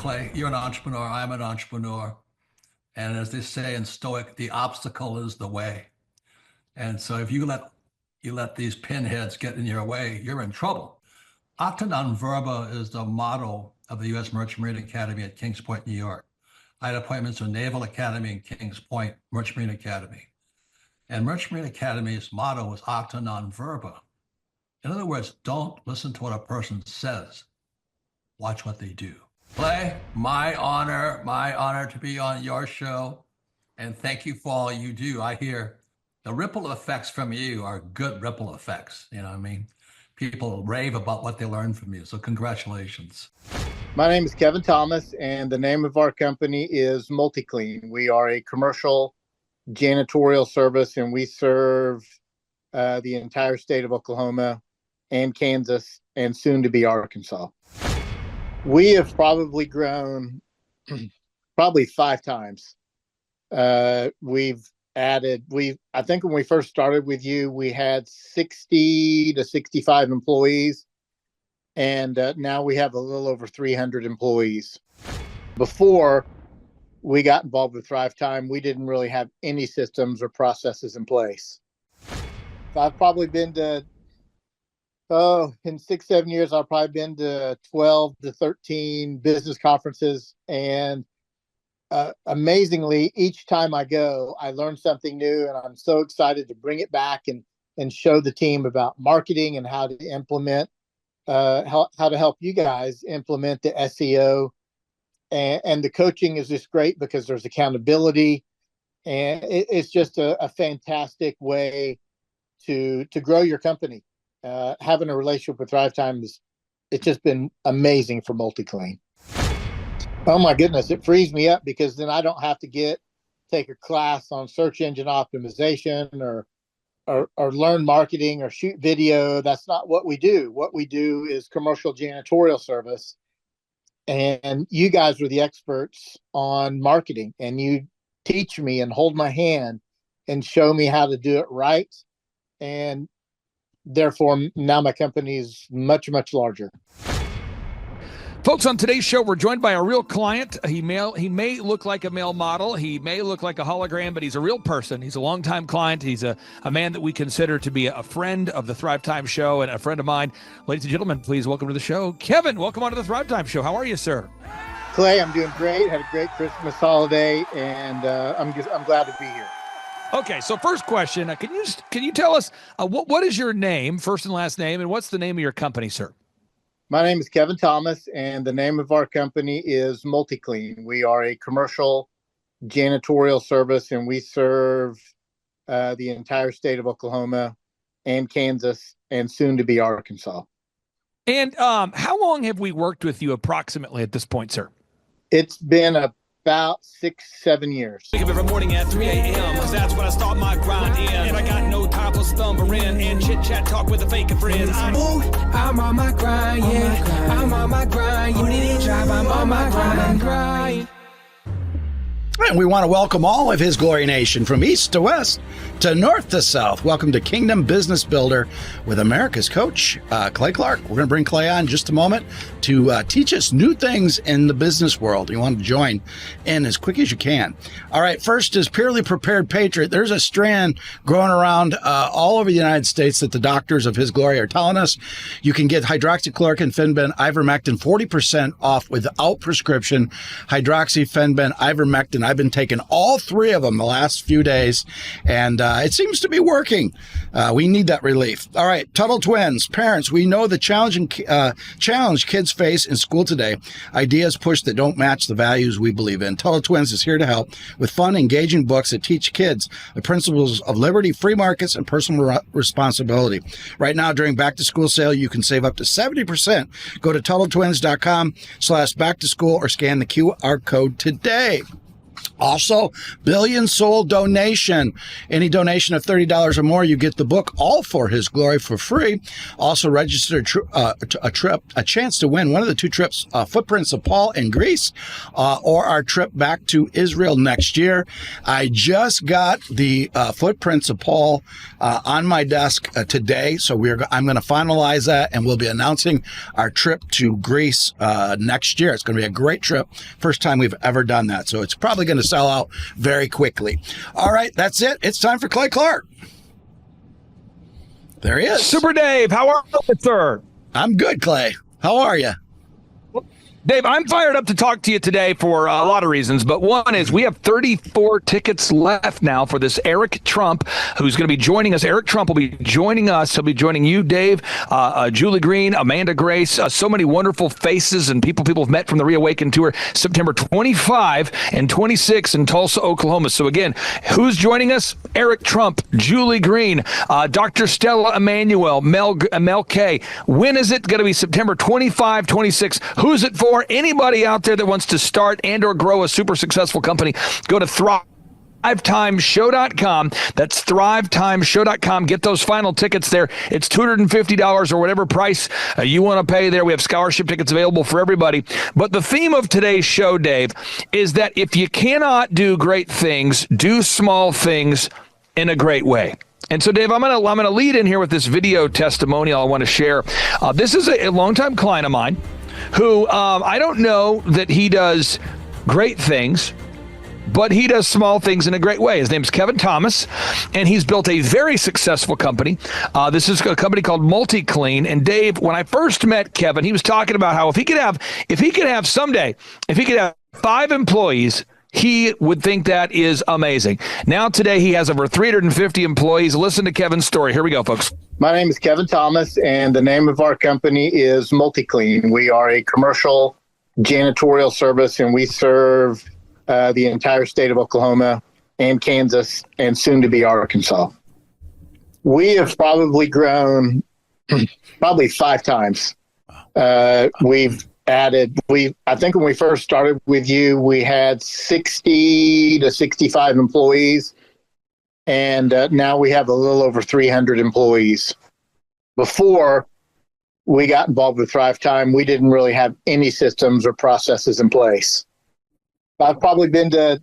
Clay, you're an entrepreneur. I'm an entrepreneur. And as they say in Stoic, the obstacle is the way. And so if you let these pinheads get in your way, you're in trouble. Acta non verba is the motto of the U.S. Merchant Marine Academy at Kings Point, New York. I had appointments to Naval Academy and Kings Point Merchant Marine Academy. And Merchant Marine Academy's motto was acta non verba. In other words, don't listen to what a person says. Watch what they do. Clay, my honor to be on your show. And thank you for all you do. I hear the ripple effects from you are good ripple effects. You know what I mean? People rave about what they learn from you. So congratulations. My name is Kevin Thomas, and the name of our company is MultiClean. We are a commercial janitorial service, and we serve the entire state of Oklahoma and Kansas and soon to be Arkansas. We have probably grown probably 5 times. We've added, I think when we first started with you, we had 60 to 65 employees. And now we have a little over 300 employees. Before we got involved with Thrive Time, we didn't really have any systems or processes in place. I've probably been to, in 6-7 years, I've probably been to 12 to 13 business conferences. And amazingly, each time I go, I learn something new, and I'm so excited to bring it back and show the team about marketing and how to implement, how to help you guys implement the SEO. And the coaching is just great because there's accountability, and it's just a fantastic way to grow your company. Having a relationship with Thrive Time it's just been amazing for MultiClean. Oh my goodness, it frees me up because then I don't have to take a class on search engine optimization or learn marketing or shoot video. That's not what we do. What we do is commercial janitorial service. And you guys are the experts on marketing, and you teach me and hold my hand and show me how to do it right. And therefore, now my company is much, much larger. Folks, on today's show, we're joined by a real client. He may look like a male model. He may look like a hologram, but he's a real person. He's a longtime client. He's a man that we consider to be a friend of the Thrive Time Show and a friend of mine. Ladies and gentlemen, please welcome to the show, Kevin. Welcome on to the Thrive Time Show. How are you, sir? Clay, I'm doing great. Had a great Christmas holiday, and I'm glad to be here. Okay, so first question, can you tell us what is your name, first and last name, and what's the name of your company, sir? My name is Kevin Thomas, and the name of our company is MultiClean. We are a commercial janitorial service, and we serve the entire state of Oklahoma and Kansas and soon to be Arkansas. And how long have we worked with you approximately at this point, sir? It's been about 6-7 years. Wake up every morning at 3 a.m. Cause that's when I start my grind in. And I got no time for stumbling and chit chat talk with the fake friends. Ooh, I'm on my grind, yeah. I'm on my grind. You need a job, I'm on my grind. And we want to welcome all of His Glory Nation from east to west to north to south. Welcome to Kingdom Business Builder with America's coach, Clay Clark. We're going to bring Clay on in just a moment to teach us new things in the business world. You want to join in as quick as you can. All right, first is Purely Prepared Patriot. There's a strand growing around all over the United States that the doctors of His Glory are telling us. You can get hydroxychloroquine, Fenben, ivermectin, 40% off without prescription. Hydroxy, Fenben, ivermectin. I've been taking all 3 of them the last few days, and it seems to be working. We need that relief. All right, Tuttle Twins. Parents, we know the challenge kids face in school today. Ideas pushed that don't match the values we believe in. Tuttle Twins is here to help with fun, engaging books that teach kids the principles of liberty, free markets, and personal responsibility. Right now, during back-to-school sale, you can save up to 70%. Go to TuttleTwins.com/back-to-school or scan the QR code today. Also, Billion Soul donation. Any donation of $30 or more, you get the book, All for His Glory, for free. Also, register a chance to win one of the 2 trips, Footprints of Paul in Greece, or our trip back to Israel next year. I just got the Footprints of Paul on my desk today, so I'm going to finalize that, and we'll be announcing our trip to Greece next year. It's going to be a great trip. First time we've ever done that, so it's probably going to sell out very quickly. All right, that's it. It's time for Clay Clark. There he is. Super Dave, how are you, sir? I'm good, Clay. How are you? Dave, I'm fired up to talk to you today for a lot of reasons, but one is we have 34 tickets left now for this Eric Trump, who's going to be joining us. Eric Trump will be joining us. He'll be joining you, Dave, Julie Green, Amanda Grace, so many wonderful faces and people have met from the Reawaken Tour, September 25 and 26 in Tulsa, Oklahoma. So again, who's joining us? Eric Trump, Julie Green, Dr. Stella Emanuel, Mel K. When is it going to be? September 25, 26. Who's it for? Anybody out there that wants to start and or grow a super successful company, go to thrivetimeshow.com. That's thrivetimeshow.com. Get those final tickets there. It's $250 or whatever price you want to pay there. We have scholarship tickets available for everybody. But the theme of today's show, Dave, is that if you cannot do great things, do small things in a great way. And so, Dave, I'm gonna lead in here with this video testimonial I want to share. This is a longtime client of mine who I don't know that he does great things, but he does small things in a great way. His name's Kevin Thomas, and he's built a very successful company. This is a company called MultiClean. And Dave, when I first met Kevin, he was talking about how if he could have 5 employees, he would think that is amazing. Now today he has over 350 employees. Listen to Kevin's story. Here we go, folks. My name is Kevin Thomas, and the name of our company is MultiClean. We are a commercial janitorial service, and we serve the entire state of Oklahoma and Kansas and soon to be Arkansas. We have probably grown 5 times. We've added, I think when we first started with you, we had 60 to 65 employees. And now we have a little over 300 employees. Before we got involved with Thrive Time, we didn't really have any systems or processes in place. I've probably been to,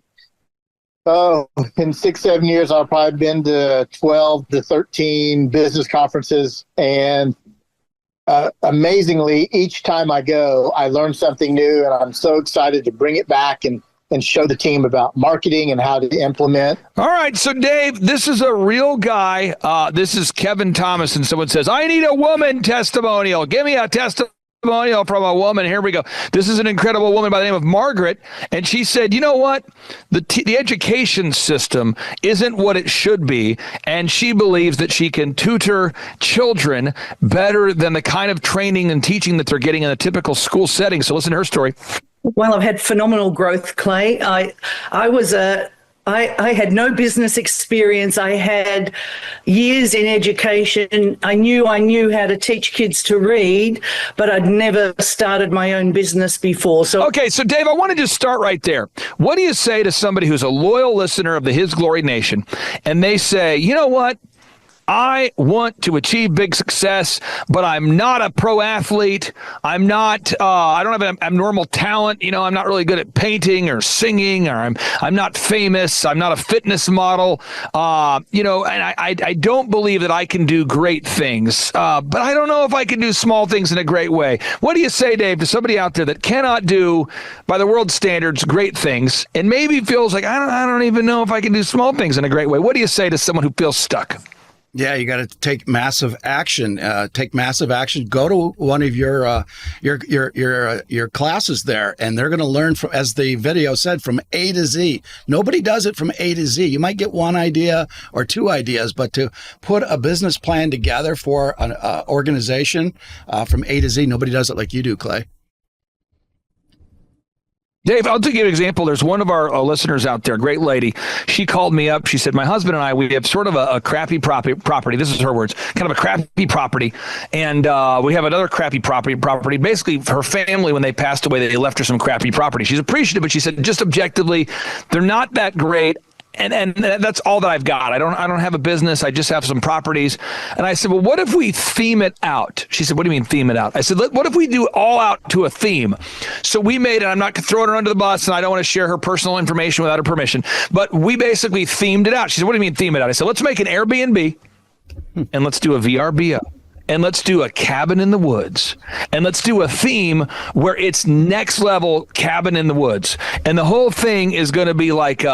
in 6-7 years, I've probably been to 12 to 13 business conferences. And amazingly, each time I go, I learn something new, and I'm so excited to bring it back and show the team about marketing and how to implement. All right. So, Dave, this is a real guy. This is Kevin Thomas, and someone says, I need a woman testimonial. Give me a testimonial from a woman. Here we go. This is an incredible woman by the name of Margaret, and she said, you know what? The education system isn't what it should be, and she believes that she can tutor children better than the kind of training and teaching that they're getting in a typical school setting. So listen to her story. Well, I've had phenomenal growth, Clay. I had no business experience. I had years in education. I knew how to teach kids to read, but I'd never started my own business before. Okay, so Dave, I want to just start right there. What do you say to somebody who's a loyal listener of the His Glory Nation, and they say, you know what? I want to achieve big success, but I'm not a pro athlete. I don't have an abnormal talent. You know, I'm not really good at painting or singing, or I'm not famous. I'm not a fitness model. And I don't believe that I can do great things, but I don't know if I can do small things in a great way. What do you say, Dave, to somebody out there that cannot do, by the world's standards, great things, and maybe feels like, I don't even know if I can do small things in a great way? What do you say to someone who feels stuck? Yeah, you got to take massive action. Go to one of your classes there, and they're going to learn from, as the video said, from A to Z. Nobody does it from A to Z. You might get one idea or 2 ideas, but to put a business plan together for an organization from A to Z, nobody does it like you do, Clay. Dave, I'll give you an example. There's one of our listeners out there, a great lady. She called me up. She said, my husband and I, we have sort of a crappy property. This is her words, kind of a crappy property. And we have another crappy property. Basically, her family, when they passed away, they left her some crappy property. She's appreciative, but she said, just objectively, they're not that great. And that's all that I've got. I don't have a business. I just have some properties. And I said, well, what if we theme it out? She said, what do you mean theme it out? I said, what if we do all out to a theme? So we made it. I'm not throwing her under the bus, and I don't want to share her personal information without her permission. But we basically themed it out. She said, what do you mean theme it out? I said, let's make an Airbnb, and let's do a VRBO. And let's do a cabin in the woods. And let's do a theme where it's next level cabin in the woods. And the whole thing is going to be like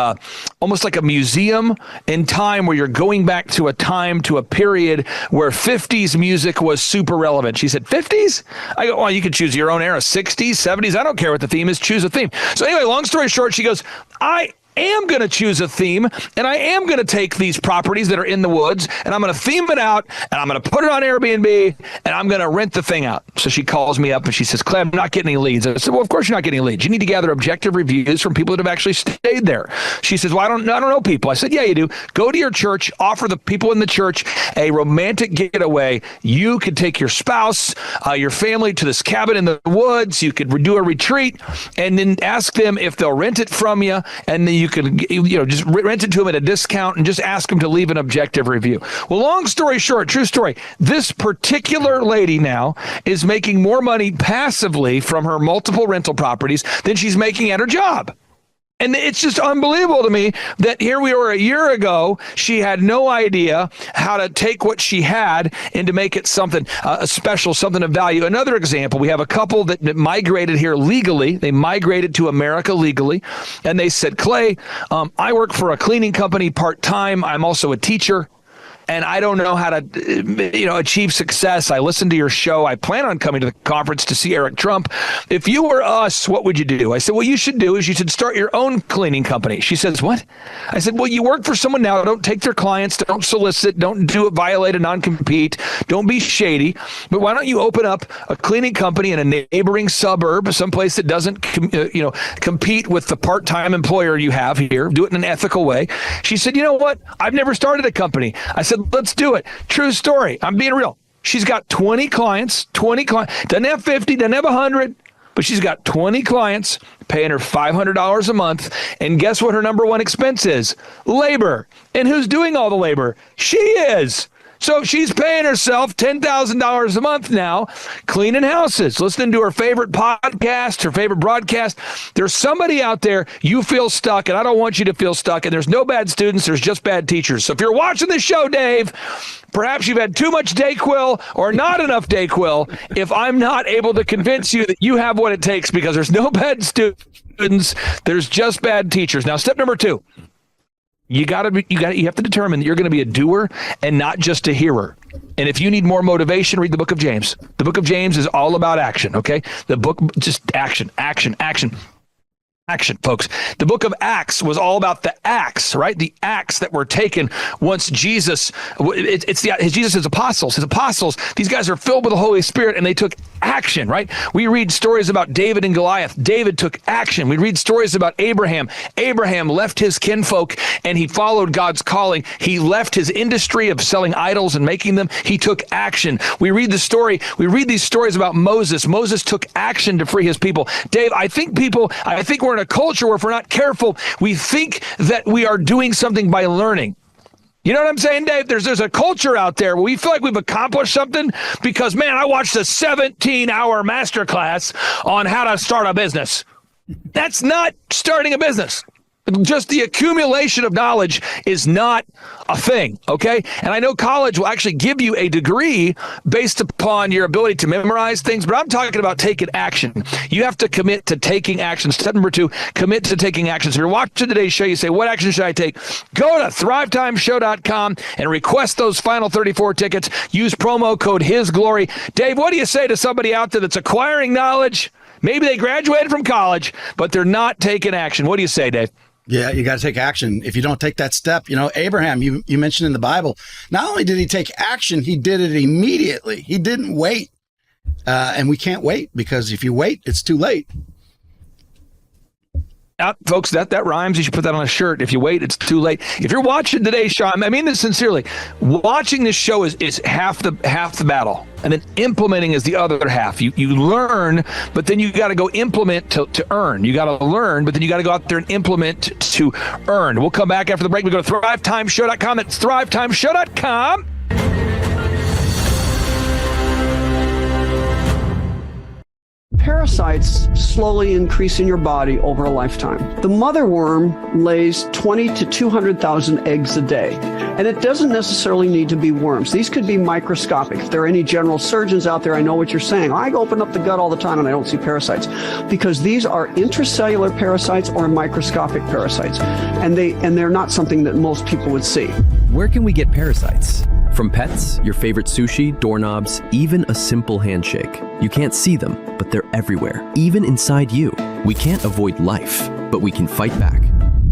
almost like a museum in time where you're going back to a time, to a period where 50s music was super relevant. She said, 50s? I go, well, you could choose your own era, 60s, 70s. I don't care what the theme is. Choose a theme. So anyway, long story short, she goes, I am going to choose a theme, and I am going to take these properties that are in the woods, and I'm going to theme it out, and I'm going to put it on Airbnb, and I'm going to rent the thing out. So she calls me up and she says, Clay, I'm not getting any leads. I said, well, of course you're not getting any leads. You need to gather objective reviews from people that have actually stayed there. She says, well, I don't know people. I said, yeah, you do. Go to your church, offer the people in the church a romantic getaway. You could take your spouse, your family to this cabin in the woods. You could do a retreat, and then ask them if they'll rent it from you, and then you could, just rent it to them at a discount and just ask them to leave an objective review. Well, long story short, true story, this particular lady now is making more money passively from her multiple rental properties than she's making at her job. And it's just unbelievable to me that here we were a year ago, she had no idea how to take what she had and to make it something special, something of value. Another example, we have a couple that migrated here legally. They migrated to America legally. And they said, Clay, I work for a cleaning company part-time. I'm also a teacher. And I don't know how to, achieve success. I listened to your show. I plan on coming to the conference to see Eric Trump. If you were us, what would you do? I said, what you should do is you should start your own cleaning company. She says, what? I said, well, you work for someone now. Don't take their clients. Don't solicit. Don't violate a non-compete. Don't be shady. But why don't you open up a cleaning company in a neighboring suburb, someplace that doesn't, compete with the part-time employer you have here. Do it in an ethical way. She said, you know what? I've never started a company. I said, let's do it. True story. I'm being real. She's got 20 clients. Doesn't have 50, doesn't have 100, but she's got 20 clients paying her $500 a month. And guess what her number one expense is? Labor. And who's doing all the labor? She is. So she's paying herself $10,000 a month now, cleaning houses, listening to her favorite podcast, her favorite broadcast. There's somebody out there, you feel stuck, and I don't want you to feel stuck. And there's no bad students, there's just bad teachers. So if you're watching this show, Dave, perhaps you've had too much Dayquil or not enough Dayquil if I'm not able to convince you that you have what it takes, because there's no bad students, there's just bad teachers. Now, step number 2. You have to determine that you're going to be a doer and not just a hearer. And if you need more motivation, read the book of James. The book of James is all about action, okay? The book, just action, folks. The book of Acts was all about the acts, right? The acts that were taken once Jesus, Jesus' apostles. His apostles, these guys are filled with the Holy Spirit, and they took action, right? We read stories about David and Goliath. David took action. We read stories about Abraham. Abraham left his kinfolk and he followed God's calling. He left his industry of selling idols and making them. He took action. We read these stories about Moses. Moses took action to free his people. Dave, I think we're in a culture where if we're not careful, we think that we are doing something by learning. You know what I'm saying, Dave? There's a culture out there where we feel like we've accomplished something because, man, I watched a 17-hour masterclass on how to start a business. That's not starting a business. Just the accumulation of knowledge is not a thing, okay? And I know college will actually give you a degree based upon your ability to memorize things, but I'm talking about taking action. You have to commit to taking action. Step number 2, commit to taking action. So if you're watching today's show, you say, what action should I take? Go to thrivetimeshow.com and request those final 34 tickets. Use promo code HISGLORY. Dave, what do you say to somebody out there that's acquiring knowledge? Maybe they graduated from college, but they're not taking action. What do you say, Dave? Yeah, you got to take action. If you don't take that step, Abraham, you mentioned in the Bible, not only did he take action, he did it immediately. He didn't wait. And we can't wait, because if you wait, it's too late. folks, that rhymes. You should put that on a shirt. If you wait, it's too late. If you're watching today's show, I mean this sincerely, watching this show is half the battle. And then implementing is the other half. You learn, but then you got to go implement to earn. You got to learn, but then you got to go out there and implement to earn. We'll come back after the break. We go to thrivetimeshow.com. That's thrivetimeshow.com. Parasites slowly increase in your body over a lifetime. The mother worm lays 20 to 200,000 eggs a day. And it doesn't necessarily need to be worms. These could be microscopic. If there are any general surgeons out there, I know what you're saying. I open up the gut all the time and I don't see parasites. Because these are intracellular parasites or microscopic parasites. And they're not something that most people would see. Where can we get parasites? From pets, your favorite sushi, doorknobs, even a simple handshake. You can't see them, but they're everywhere, even inside you. We can't avoid life, but we can fight back.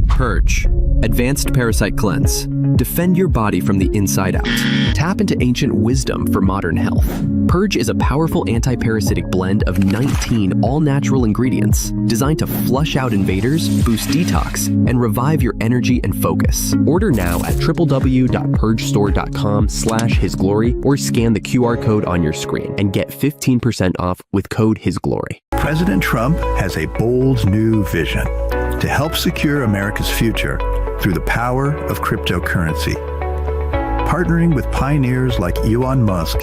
Purge. Advanced Parasite Cleanse. Defend your body from the inside out. Tap into ancient wisdom for modern health. Purge is a powerful anti-parasitic blend of 19 all-natural ingredients designed to flush out invaders, boost detox, and revive your energy and focus. Order now at www.purgestore.com/hisglory or scan the QR code on your screen and get 15% off with code HISGLORY. President Trump has a bold new vision to help secure America's future through the power of cryptocurrency. Partnering with pioneers like Elon Musk,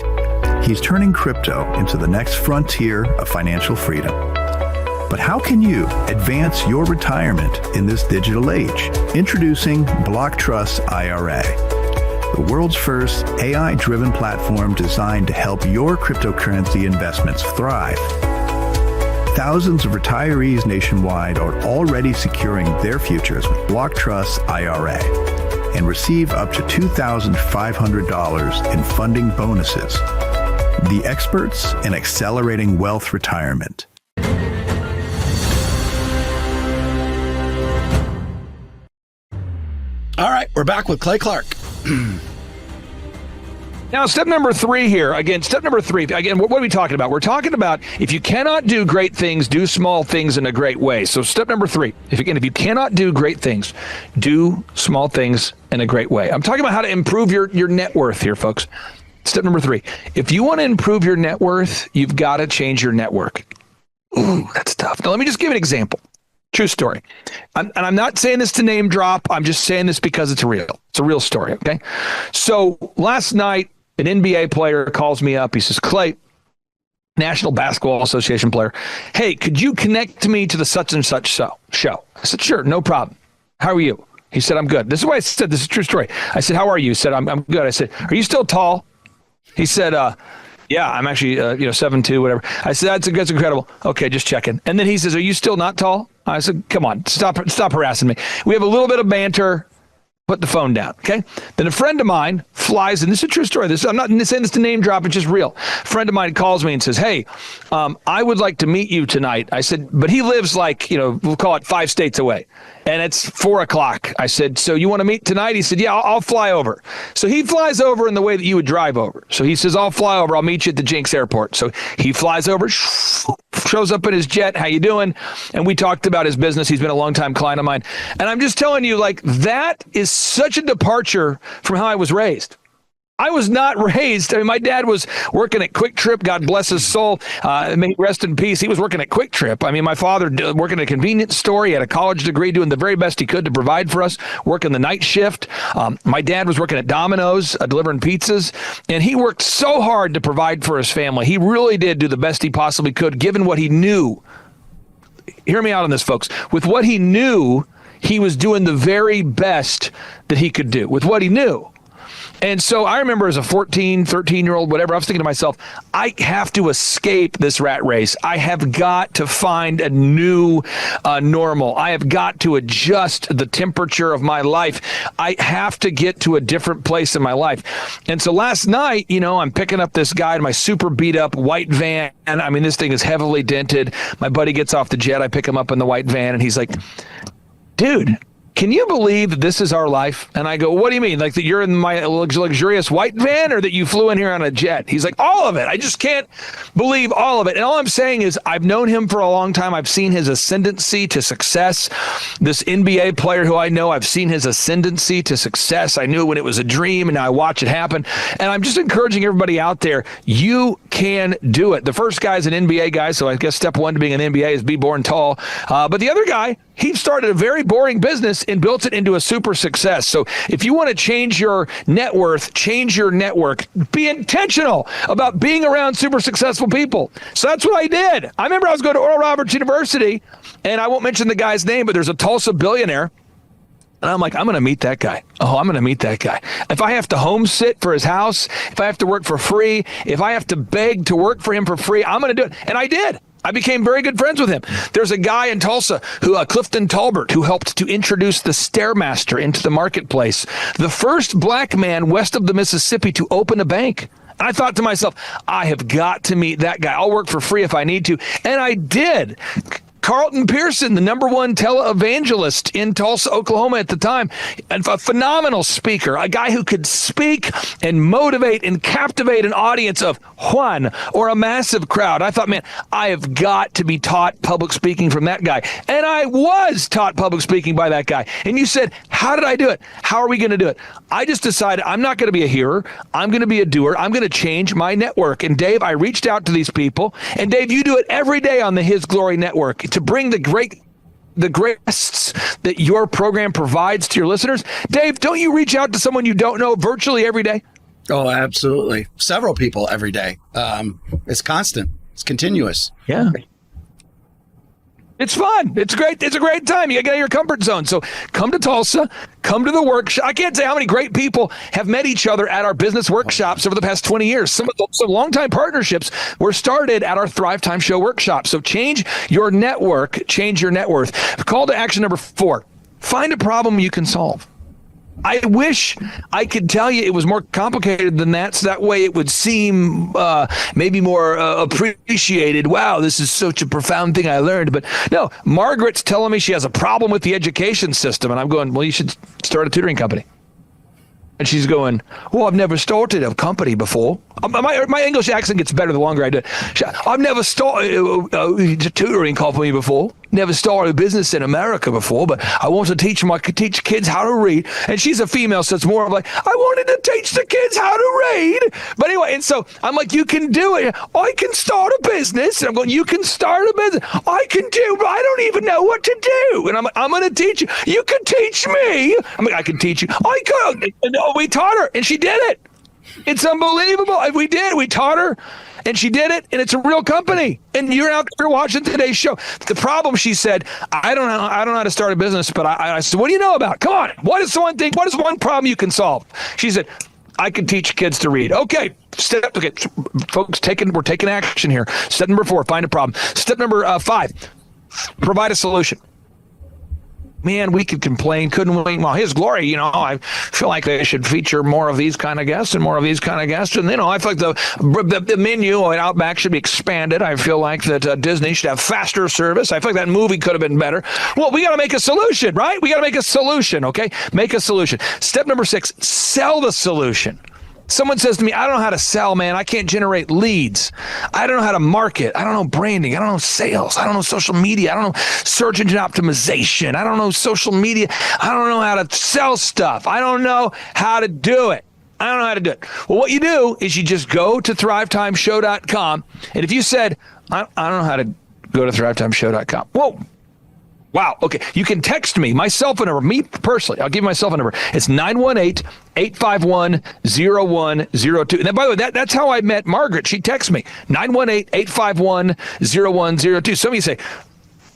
he's turning crypto into the next frontier of financial freedom. But how can you advance your retirement in this digital age? Introducing Block Trust IRA, the world's first AI-driven platform designed to help your cryptocurrency investments thrive. Thousands of retirees nationwide are already securing their futures with Block Trust IRA and receive up to $2,500 in funding bonuses. The experts in accelerating wealth retirement. All right, we're back with Clay Clark. Now, step number 3 here. Again, step number 3. Again, what are we talking about? We're talking about if you cannot do great things, do small things in a great way. So step number 3, if you cannot do great things, do small things in a great way. I'm talking about how to improve your net worth here, folks. Step number 3, if you want to improve your net worth, you've got to change your network. Ooh, that's tough. Now, let me just give an example. True story. I'm not saying this to name drop. I'm just saying this because it's real. It's a real story, okay? So last night, an NBA player calls me up. He says, Clay, National Basketball Association player, hey, could you connect me to the such and such show? I said, sure, no problem. How are you? He said, I'm good. This is why I said this is a true story. I said, how are you? He said, I'm good. I said, are you still tall? He said, yeah, I'm actually, 7'2", whatever. I said, that's incredible. Okay, just checking. And then he says, are you still not tall? I said, come on, stop harassing me. We have a little bit of banter. Put the phone down, okay? Then a friend of mine flies, and this is a true story. I'm not saying this to name drop, it's just real. A friend of mine calls me and says, hey, I would like to meet you tonight. I said, but he lives like, we'll call it 5 states away. And it's 4:00. I said, so you want to meet tonight? He said, yeah, I'll fly over. So he flies over in the way that you would drive over. So he says, I'll fly over. I'll meet you at the Jinx Airport. So he flies over, shows up in his jet. How you doing? And we talked about his business. He's been a longtime client of mine. And I'm just telling you, that is such a departure from how I was raised. I was not raised. My dad was working at Quick Trip. God bless his soul. May he rest in peace. He was working at Quick Trip. My father working at a convenience store. He had a college degree, doing the very best he could to provide for us, working the night shift. My dad was working at Domino's, delivering pizzas, and he worked so hard to provide for his family. He really did do the best he possibly could, given what he knew. Hear me out on this, folks. With what he knew, he was doing the very best that he could do with what he knew. And so I remember as a 14, 13-year-old, whatever, I was thinking to myself, I have to escape this rat race. I have got to find a new normal. I have got to adjust the temperature of my life. I have to get to a different place in my life. And so last night, I'm picking up this guy in my super beat up white van. This thing is heavily dented. My buddy gets off the jet. I pick him up in the white van and he's like, dude, can you believe that this is our life? And I go, what do you mean? Like that you're in my luxurious white van, or that you flew in here on a jet? He's like, all of it. I just can't believe all of it. And all I'm saying is I've known him for a long time. I've seen his ascendancy to success. This NBA player who I know, I've seen his ascendancy to success. I knew when it was a dream, and now I watch it happen. And I'm just encouraging everybody out there, you can do it. The first guy is an NBA guy, so I guess step one to being an NBA is be born tall. But the other guy, he started a very boring business and built it into a super success. So if you want to change your net worth, change your network, be intentional about being around super successful people. So that's what I did. I remember I was going to Oral Roberts University, and I won't mention the guy's name, but there's a Tulsa billionaire. And I'm like, I'm going to meet that guy. Oh, I'm going to meet that guy. If I have to home sit for his house, if I have to work for free, if I have to beg to work for him for free, I'm going to do it. And I did. I became very good friends with him. There's a guy in Tulsa, Clifton Talbert, who helped to introduce the Stairmaster into the marketplace, the first black man west of the Mississippi to open a bank. And I thought to myself, I have got to meet that guy. I'll work for free if I need to. And I did. Carlton Pearson, the #1 televangelist in Tulsa, Oklahoma at the time, and a phenomenal speaker, a guy who could speak and motivate and captivate an audience of one or a massive crowd. I thought, man, I have got to be taught public speaking from that guy. And I was taught public speaking by that guy. And you said, how did I do it? How are we going to do it? I just decided I'm not going to be a hearer. I'm going to be a doer. I'm going to change my network. And Dave, I reached out to these people. And Dave, you do it every day on the His Glory Network to bring the great guests that your program provides to your listeners. Dave, don't you reach out to someone you don't know virtually every day? Oh, absolutely. Several people every day. It's constant. It's continuous. Yeah. It's fun. It's great. It's a great time. You got to get out of your comfort zone. So come to Tulsa, come to the workshop. I can't say how many great people have met each other at our business workshops over the past 20 years. Some longtime partnerships were started at our Thrive Time Show workshop. So change your network, change your net worth. Call to action number 4, find a problem you can solve. I wish I could tell you it was more complicated than that, so that way it would seem maybe more appreciated. Wow, this is such a profound thing I learned. But no, Margaret's telling me she has a problem with the education system, and I'm going, well, you should start a tutoring company. And she's going, well, I've never started a company before. My English accent gets better the longer I do it. I've never started a tutoring company before. Never started a business in America before, but I want to teach kids how to read. And she's a female, so it's more of like, I wanted to teach the kids how to read. But anyway, and so I'm like, you can do it. I can start a business. And I'm going, you can start a business. I can do, but I don't even know what to do. And I'm like, I'm going to teach you. You can teach me. I'm like, I can teach you. I could. And we taught her, and she did it. It's unbelievable. We did. We taught her. And she did it, and it's a real company. And you're out there watching today's show. The problem, she said, I don't know how to start a business, but I said, what do you know about? Come on. What is one problem you can solve? She said, I can teach kids to read. Okay, folks, we're taking action here. Step number 4, find a problem. Step number 5, provide a solution. Man, we could complain, couldn't we? Well, His Glory, I feel like they should feature more of these kind of guests and more of these kind of guests. And, I feel like the menu at Outback should be expanded. I feel like that Disney should have faster service. I feel like that movie could have been better. Well, we got to make a solution, right? We got to make a solution, okay? Make a solution. Step number 6, sell the solution. Someone says to me, I don't know how to sell, man. I can't generate leads. I don't know how to market. I don't know branding. I don't know sales. I don't know social media. I don't know search engine optimization. I don't know social media. I don't know how to sell stuff. I don't know how to do it. I don't know how to do it. Well, what you do is you just go to thrivetimeshow.com. And if you said, I don't know how to go to thrivetimeshow.com. Whoa. Wow. Okay. You can text me, my cell phone number, me personally. I'll give you my cell phone number. It's 918-851-0102. And then, by the way, that's how I met Margaret. She texts me, 918-851-0102. Some of you say,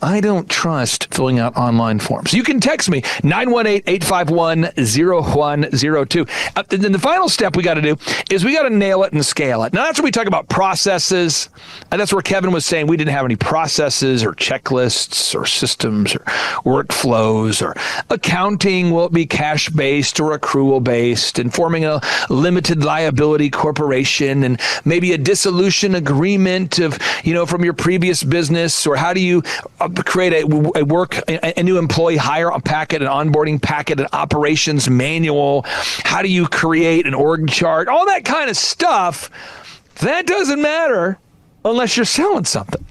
I don't trust filling out online forms. You can text me, 918-851-0102. Then the final step we got to do is we got to nail it and scale it. Now, that's where we talk about processes. And that's where Kevin was saying we didn't have any processes or checklists or systems or workflows or accounting. Will it be cash-based or accrual-based? And forming a limited liability corporation and maybe a dissolution agreement of, from your previous business, or how do you create a new employee hire packet, an onboarding packet, an operations manual? How do you create an org chart? All that kind of stuff. That doesn't matter unless you're selling something.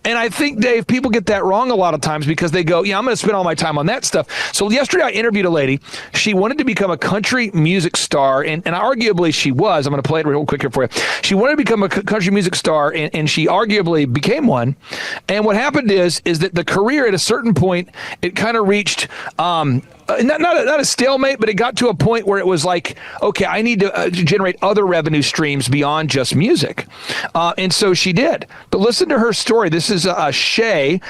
And I think, Dave, people get that wrong a lot of times because they go, yeah, I'm going to spend all my time on that stuff. So yesterday I interviewed a lady. She wanted to become a country music star, and arguably she was. I'm going to play it real quick here for you. She wanted to become a country music star, and she arguably became one. And what happened is that the career at a certain point, it kind of reached not a stalemate, but it got to a point where it was like, okay, I need to generate other revenue streams beyond just music. And so she did. But listen to her story. This is Shay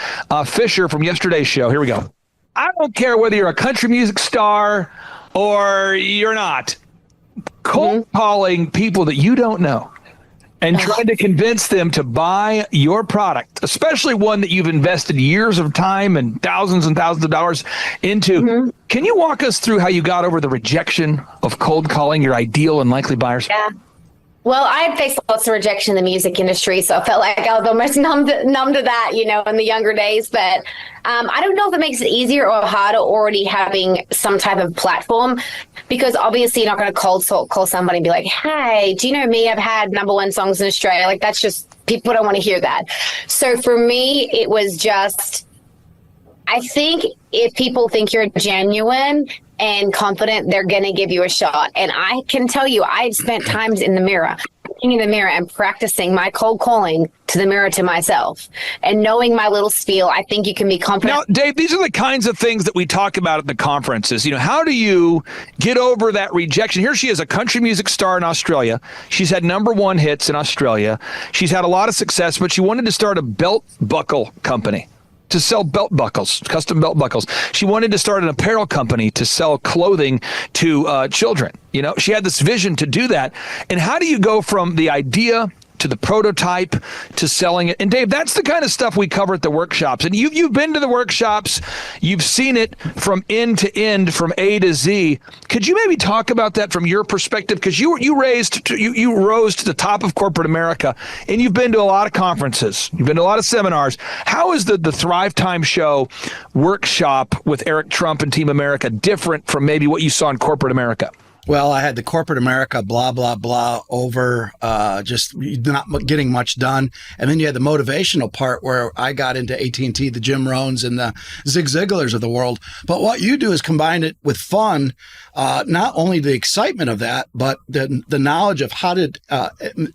Fisher from yesterday's show. Here we go. I don't care whether you're a country music star or you're not. Cold calling people that you don't know and trying to convince them to buy your product, especially one that you've invested years of time and thousands of dollars into. Can you walk us through how you got over the rejection of cold calling your ideal and likely buyers? Yeah. Well, I had faced lots of rejection in the music industry, so I felt like I was almost numb to that, in the younger days. But I don't know if it makes it easier or harder already having some type of platform, because obviously you're not going to call somebody and be like, hey, do you know me? I've had #1 songs in Australia. Like, that's just, people don't want to hear that. So for me, it was just, I think if people think you're genuine and confident, they're going to give you a shot. And I can tell you, I spent times in the mirror, looking in the mirror and practicing my cold calling to the mirror to myself and knowing my little spiel. I think you can be confident. Now, Dave, these are the kinds of things that we talk about at the conferences. How do you get over that rejection? Here she is, a country music star in Australia. She's had #1 hits in Australia. She's had a lot of success, but she wanted to start a belt buckle company to sell belt buckles, custom belt buckles. She wanted to start an apparel company to sell clothing to children. She had this vision to do that. And how do you go from the idea to the prototype to selling it? And Dave, that's the kind of stuff we cover at the workshops. And you've been to the workshops, you've seen it from end to end, from A to Z. Could you maybe talk about that from your perspective? Because you rose to the top of corporate America, and you've been to a lot of conferences, you've been to a lot of seminars. How is the Thrive Time Show workshop with Eric Trump and Team America different from maybe what you saw in corporate America? Well, I had the corporate America, blah, blah, blah, over just not getting much done. And then you had the motivational part where I got into AT&T, the Jim Rohns and the Zig Ziglars of the world. But what you do is combine it with fun, not only the excitement of that, but the knowledge of how to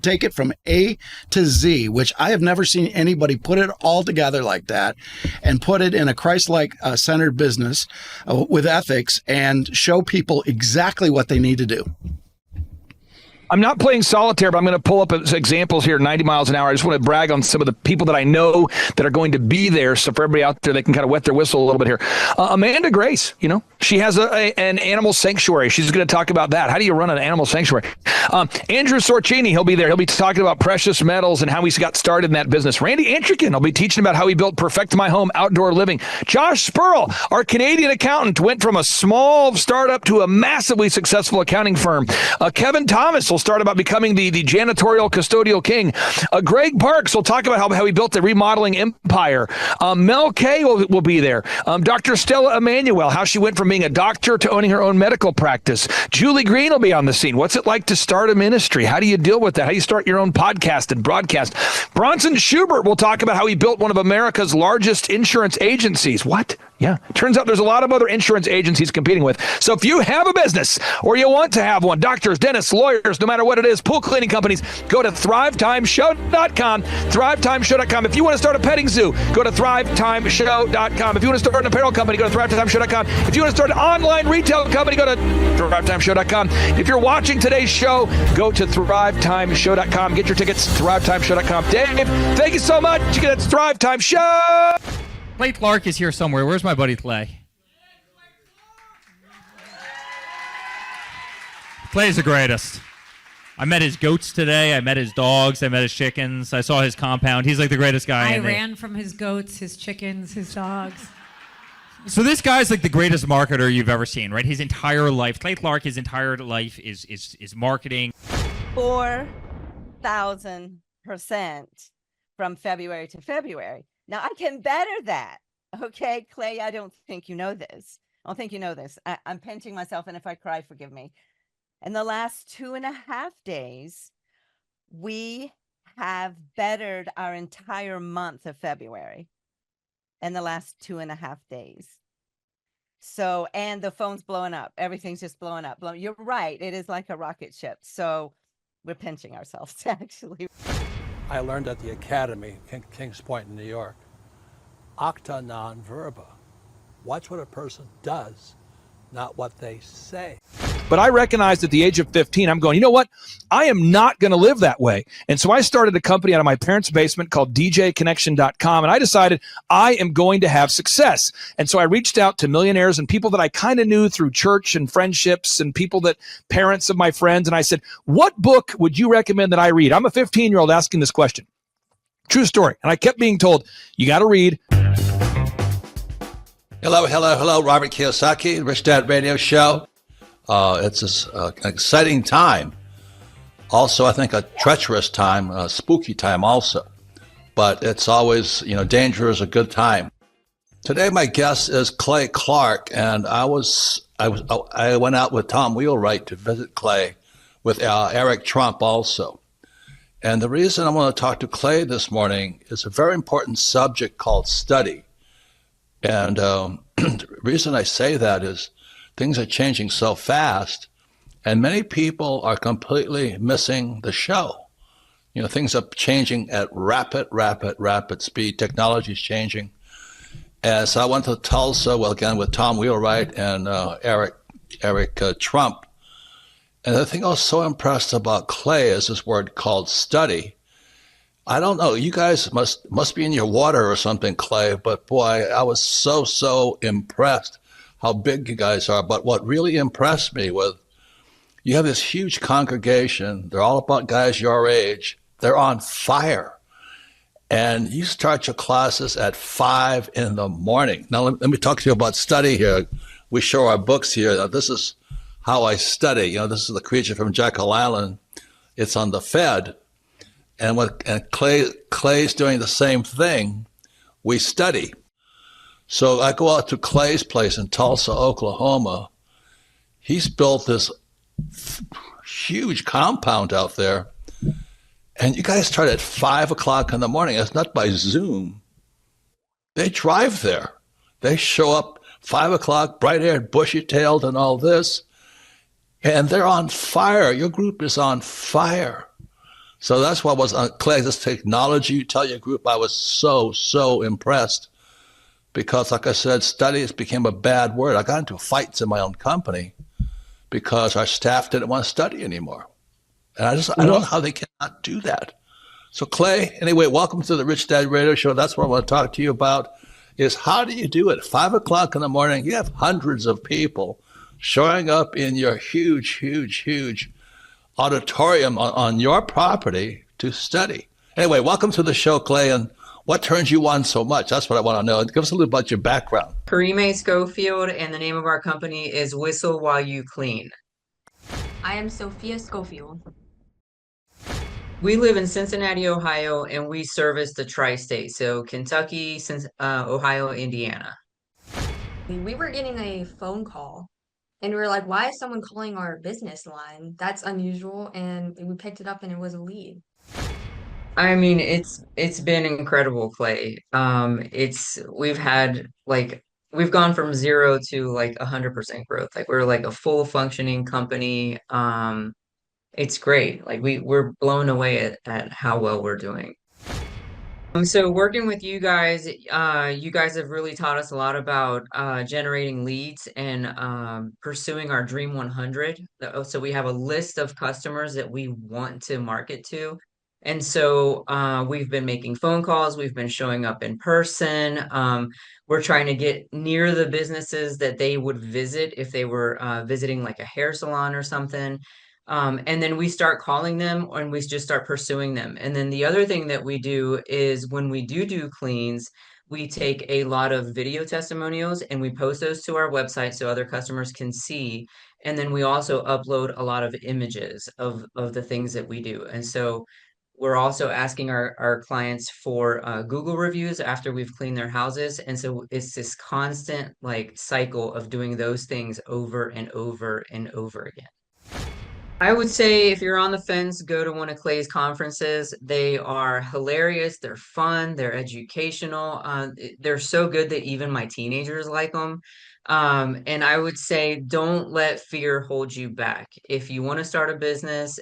take it from A to Z, which I have never seen anybody put it all together like that and put it in a Christ-like centered business with ethics and show people exactly what they need to do. I'm not playing solitaire, but I'm going to pull up examples here, 90 miles an hour. I just want to brag on some of the people that I know that are going to be there. So for everybody out there, they can kind of wet their whistle a little bit here. Amanda Grace, she has an animal sanctuary. She's going to talk about that. How do you run an animal sanctuary? Andrew Sorcini, he'll be there. He'll be talking about precious metals and how he got started in that business. Randy Antrikin will be teaching about how he built Perfect My Home outdoor living. Josh Spurl, our Canadian accountant, went from a small startup to a massively successful accounting firm. Kevin Thomas will start about becoming the janitorial custodial king. Greg Parks will talk about how he built the remodeling empire. Mel Kay will be there. Dr. Stella Emanuel, how she went from being a doctor to owning her own medical practice. Julie Green will be on the scene. What's it like to start a ministry? How do you deal with that? How do you start your own podcast and broadcast? Bronson Schubert will talk about how he built one of America's largest insurance agencies. What? Yeah. Turns out there's a lot of other insurance agencies competing with. So if you have a business or you want to have one, doctors, dentists, lawyers, no matter what it is, pool cleaning companies, go to thrivetimeshow.com, thrivetimeshow.com. If you want to start a petting zoo, go to thrivetimeshow.com. If you want to start an apparel company, go to thrivetimeshow.com. If you want to start an online retail company, go to thrivetimeshow.com. If you're watching today's show, go to thrivetimeshow.com. Get your tickets, thrivetimeshow.com. Dave, thank you so much. You get Thrive Time Show. Clay Clark is here somewhere. Where's my buddy Clay? Clay's the greatest. I met his goats today. I met his dogs. I met his chickens. I saw his compound. He's like the greatest guy. I ran from his goats, his chickens, his dogs. So this guy's like the greatest marketer you've ever seen, right? His entire life, Clay Clark, his entire life is marketing. 4,000% from February to February. Now I can better that. Okay, Clay, I don't think you know this. I don't think you know this. I'm pinching myself, and if I cry, forgive me. In the last 2.5 days, we have bettered our entire month of February in the last 2.5 days. So, and the phone's blowing up. Everything's just blowing up. You're right. It is like a rocket ship. So we're pinching ourselves, actually. I learned at the academy, Kings Point in New York, acta non verba. Watch what a person does, not what they say. But I recognized at the age of 15, I'm going, you know what? I am not going to live that way. And so I started a company out of my parents' basement called djconnection.com. And I decided I am going to have success. And so I reached out to millionaires and people that I kind of knew through church and friendships and people that parents of my friends. And I said, what book would you recommend that I read? I'm a 15-year-old asking this question. True story. And I kept being told, you got to read. Hello. Robert Kiyosaki, Rich Dad Radio Show. It's an exciting time. Also, I think a treacherous time, a spooky time also. But it's always, danger is a good time. Today, my guest is Clay Clark, and I went out with Tom Wheelwright to visit Clay with Eric Trump also. And the reason I want to talk to Clay this morning is a very important subject called study. And the reason I say that is things are changing so fast, and many people are completely missing the show. Things are changing at rapid speed. Technology is changing. And so I went to Tulsa, again, with Tom Wheelwright and Eric Trump. And the thing I was so impressed about Clay is this word called study. I don't know, you guys must be in your water or something, Clay, but boy, I was so impressed how big you guys are. But what really impressed me was you have this huge congregation. They're all about guys your age. They're on fire. And you start your classes at 5 a.m. Now, let me talk to you about study here. We show our books here. Now, this is how I study. This is the creature from Jekyll Island. It's on the Fed. And Clay's doing the same thing. We study. So I go out to Clay's place in Tulsa, Oklahoma. He's built this huge compound out there. And you guys start at 5 o'clock in the morning. It's not by Zoom. They drive there. They show up 5 o'clock, bright-haired, bushy-tailed and all this. And they're on fire. Your group is on fire. So that's what was on Clay, this technology you tell your group. I was so impressed. Because, like I said, studies became a bad word. I got into fights in my own company because our staff didn't want to study anymore. And I don't know how they cannot do that. So, Clay, anyway, welcome to the Rich Dad Radio Show. That's what I want to talk to you about, is how do you do it? 5 o'clock in the morning, you have hundreds of people showing up in your huge auditorium on your property to study. Anyway, welcome to the show, Clay, and what turns you on so much? That's what I want to know. Give us a little about your background. Karime Schofield, and the name of our company is Whistle While You Clean. I am Sophia Schofield. We live in Cincinnati, Ohio, and we service the tri-state, so Kentucky, Ohio, Indiana. We were getting a phone call, and we were like, why is someone calling our business line? That's unusual, and we picked it up, and it was a lead. I mean, it's been incredible, Clay. We've gone from 0 to 100% growth. We're a full functioning company. It's great. We're blown away at how well we're doing. So working with you guys have really taught us a lot about generating leads and pursuing our Dream 100. So we have a list of customers that we want to market to. And so we've been making phone calls. We've been showing up in person. We're trying to get near the businesses that they would visit if they were visiting a hair salon or something. And then we start calling them and we just start pursuing them. And then the other thing that we do is when we do cleans, we take a lot of video testimonials and we post those to our website so other customers can see. And then we also upload a lot of images of the things that we do. And so We're also asking our clients for Google reviews after we've cleaned their houses. And so it's this constant like cycle of doing those things over and over and over again. I would say if you're on the fence, go to one of Clay's conferences. They are hilarious. They're fun. They're educational. They're so good that even my teenagers like them. And I would say don't let fear hold you back. If you want to start a business,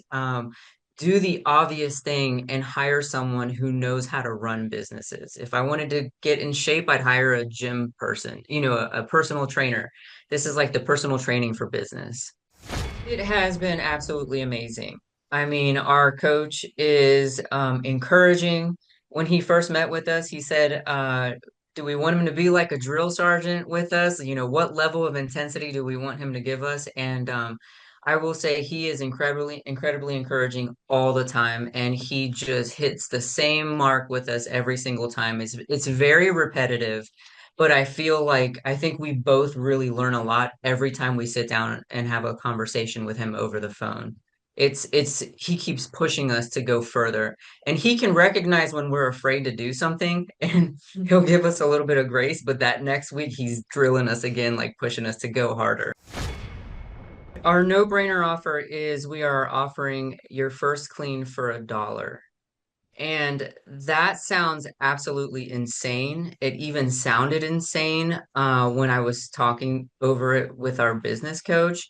do the obvious thing and hire someone who knows how to run businesses. If I wanted to get in shape, I'd hire a gym person, a personal trainer. This is like the personal training for business. It has been absolutely amazing. I mean, our coach is encouraging. When he first met with us, he said, do we want him to be like a drill sergeant with us? What level of intensity do we want him to give us? And I will say he is incredibly encouraging all the time, and he just hits the same mark with us every single time. It's very repetitive, but I think we both really learn a lot every time we sit down and have a conversation with him over the phone. He keeps pushing us to go further, and he can recognize when we're afraid to do something, and he'll give us a little bit of grace, but that next week he's drilling us again, like pushing us to go harder. Our no-brainer offer is we are offering your first clean for $1. And that sounds absolutely insane. It even sounded insane when I was talking over it with our business coach.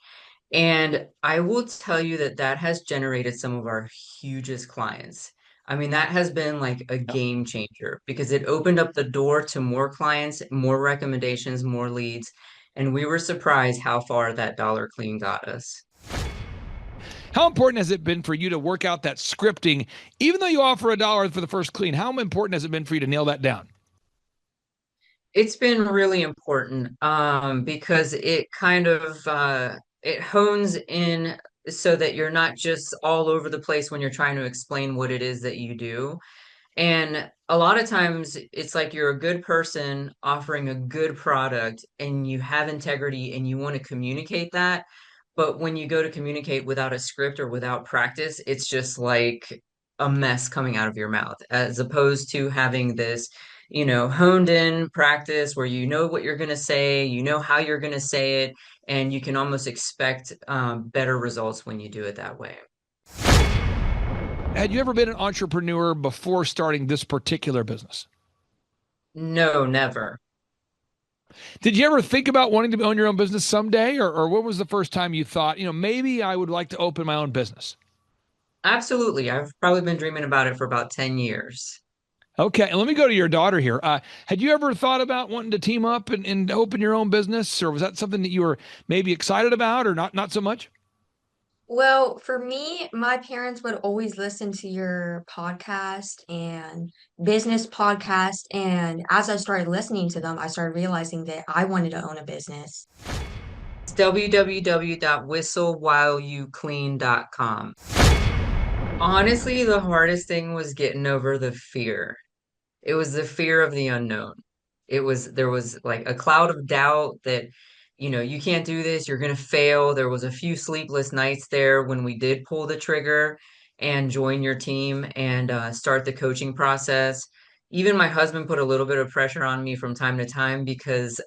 And I will tell you that that has generated some of our hugest clients. I mean, that has been like a game changer because it opened up the door to more clients, more recommendations, more leads. And we were surprised how far that dollar clean got us. How important has it been for you to work out that scripting, even though you offer $1 for the first clean? How important has it been for you to nail that down? It's been really important because it kind of it hones in so that you're not just all over the place when you're trying to explain what it is that you do. And a lot of times it's like you're a good person offering a good product and you have integrity and you want to communicate that. But when you go to communicate without a script or without practice, it's just like a mess coming out of your mouth, as opposed to having this, honed in practice where you know what you're going to say, you know how you're going to say it, and you can almost expect better results when you do it that way. Had you ever been an entrepreneur before starting this particular business? No, never. Did you ever think about wanting to own your own business someday? Or what was the first time you thought, maybe I would like to open my own business? Absolutely. I've probably been dreaming about it for about 10 years. Okay, and let me go to your daughter here. Had you ever thought about wanting to team up and open your own business? Or was that something that you were maybe excited about or not so much? Well, for me, my parents would always listen to your podcast and business podcast. And as I started listening to them, I started realizing that I wanted to own a business. It's www.whistlewhileyouclean.com. Honestly, the hardest thing was getting over the fear. It was the fear of the unknown. There was like a cloud of doubt that, you can't do this, you're going to fail. There was a few sleepless nights there when we did pull the trigger and join your team and start the coaching process. Even my husband put a little bit of pressure on me from time to time because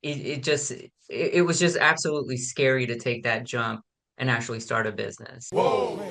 it was just absolutely scary to take that jump and actually start a business. Whoa.